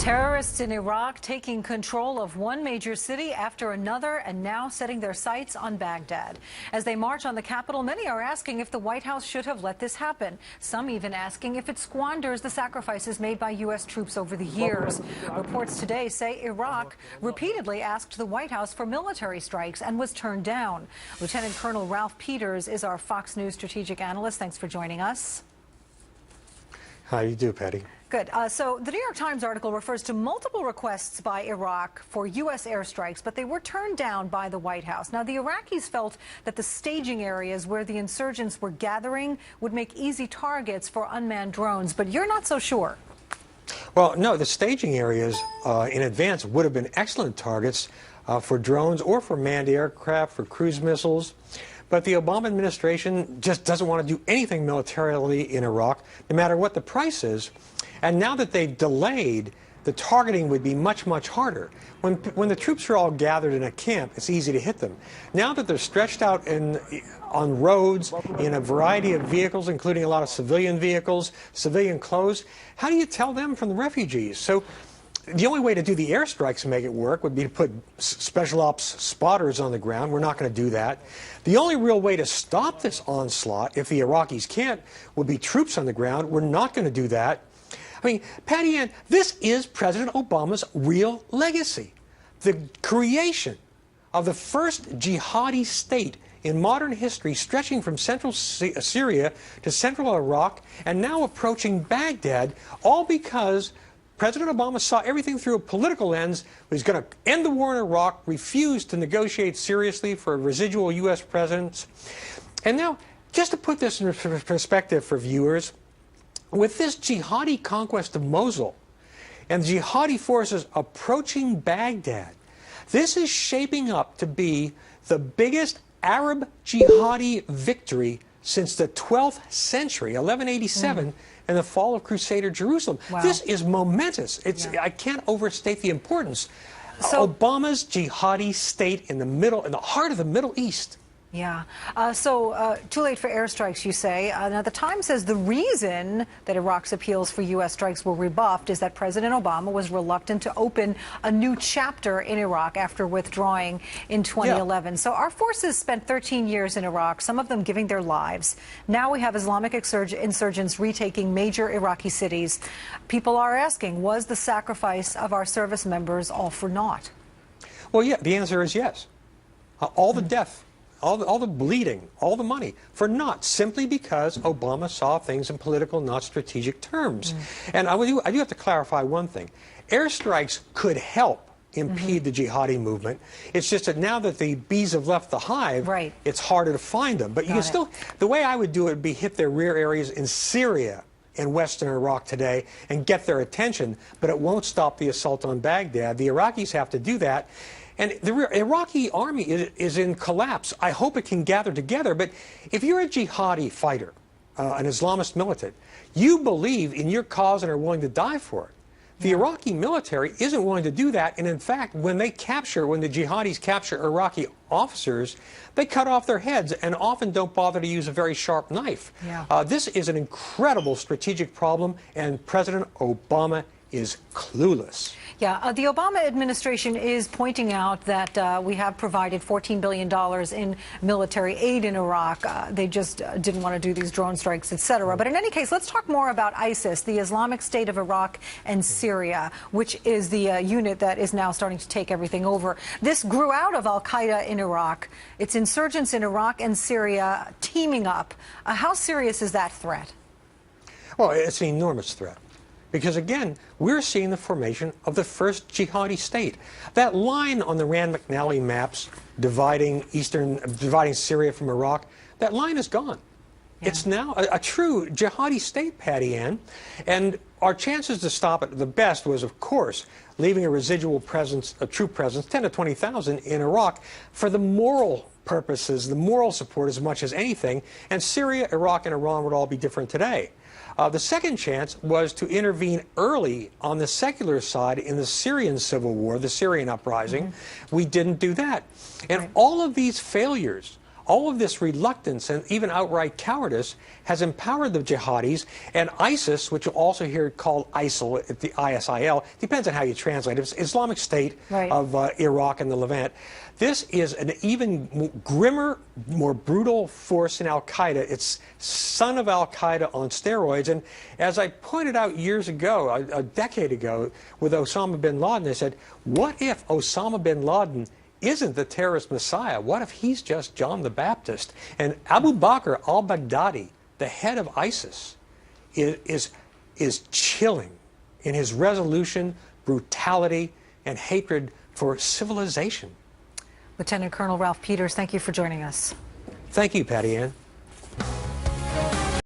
Terrorists in Iraq taking control of one major city after another and now setting their sights on Baghdad. As they march on the capital, many are asking if the White House should have let this happen. Some even asking if it squanders the sacrifices made by U.S. troops over the years. Reports today say Iraq repeatedly asked the White House for military strikes and was turned down. Lieutenant Colonel Ralph Peters is our Fox News strategic analyst. Thanks for joining us. How do you do, Patty? Good. So the New York Times article refers to multiple requests by Iraq for U.S. airstrikes, but they were turned down by the White House. Now, the Iraqis felt that the staging areas where the insurgents were gathering would make easy targets for unmanned drones, but you're not so sure. Well, no, the staging areas in advance would have been excellent targets for drones or for manned aircraft, for cruise missiles. But the Obama administration just doesn't want to do anything militarily in Iraq, no matter what the price is. And now that they've delayed, the targeting would be much, much harder. When the troops are all gathered in a camp, it's easy to hit them. Now that they're stretched out on roads in a variety of vehicles, including a lot of civilian vehicles, civilian clothes, how do you tell them from the refugees? So the only way to do the airstrikes and make it work would be to put special ops spotters on the ground. We're not going to do that. The only real way to stop this onslaught, if the Iraqis can't, would be troops on the ground. We're not going to do that. I mean, Patty Ann, this is President Obama's real legacy. The creation of the first jihadi state in modern history, stretching from central Syria to central Iraq and now approaching Baghdad, all because President Obama saw everything through a political lens. He was going to end the war in Iraq, refused to negotiate seriously for residual U.S. presence. And now, just to put this in perspective for viewers, with this jihadi conquest of Mosul and jihadi forces approaching Baghdad, this is shaping up to be the biggest Arab jihadi victory since the 12th century, 1187, and the fall of Crusader Jerusalem. Wow. This is momentous. I can't overstate the importance. So, Obama's jihadi state in the heart of the Middle East. Yeah. Too late for airstrikes, you say. Now, the Times says the reason that Iraq's appeals for U.S. strikes were rebuffed is that President Obama was reluctant to open a new chapter in Iraq after withdrawing in 2011. Yeah. So our forces spent 13 years in Iraq, some of them giving their lives. Now we have Islamic insurgents retaking major Iraqi cities. People are asking, was the sacrifice of our service members all for naught? Well, yeah, the answer is yes. All the death. All the bleeding, all the money, for naught, simply because Obama saw things in political, not strategic terms. And I do have to clarify one thing. Airstrikes could help impede the jihadi movement. It's just that now that the bees have left the hive, it's harder to find them. But you can still, the way I would do it would be hit their rear areas in Syria and western Iraq today and get their attention, but it won't stop the assault on Baghdad. The Iraqis have to do that. And the Iraqi army is in collapse. I hope it can gather together. But if you're a jihadi fighter, an Islamist militant, you believe in your cause and are willing to die for it. The Iraqi military isn't willing to do that. And in fact, when the jihadis capture Iraqi officers, they cut off their heads and often don't bother to use a very sharp knife. This is an incredible strategic problem, and President Obama is clueless. Yeah, the Obama administration is pointing out that we have provided $14 billion in military aid in Iraq. They just didn't want to do these drone strikes, etc. But in any case, let's talk more about ISIS, the Islamic State of Iraq and Syria, which is the unit that is now starting to take everything over. This grew out of al-Qaeda in Iraq. It's insurgents in Iraq and Syria teaming up. How serious is that threat? Well, it's an enormous threat. Because, again, we're seeing the formation of the first jihadi state. That line on the Rand McNally maps dividing Syria from Iraq, that line is gone. It's now a true jihadi state, Patty Ann. And our chances to stop it, the best was, of course, leaving a residual presence, a troop presence, 10 to 20,000 in Iraq for the moral purposes, the moral support as much as anything. And Syria, Iraq, and Iran would all be different today. The second chance was to intervene early on the secular side in the Syrian civil war, the Syrian uprising. We didn't do that. And all of these failures all of this reluctance and even outright cowardice has empowered the jihadis, and ISIS, which you'll also hear called ISIL, the ISIL, depends on how you translate it. It's Islamic State of Iraq and the Levant. This is an even grimmer, more brutal force in al-Qaeda. It's son of al-Qaeda on steroids. And as I pointed out years ago, a decade ago, with Osama bin Laden, I said, what if Osama bin Laden isn't the terrorist messiah? What if he's just John the Baptist? And Abu Bakr al-Baghdadi, the head of ISIS, is chilling in his resolution, brutality, and hatred for civilization. Lieutenant Colonel Ralph Peters, thank you for joining us. Thank you, Patty Ann.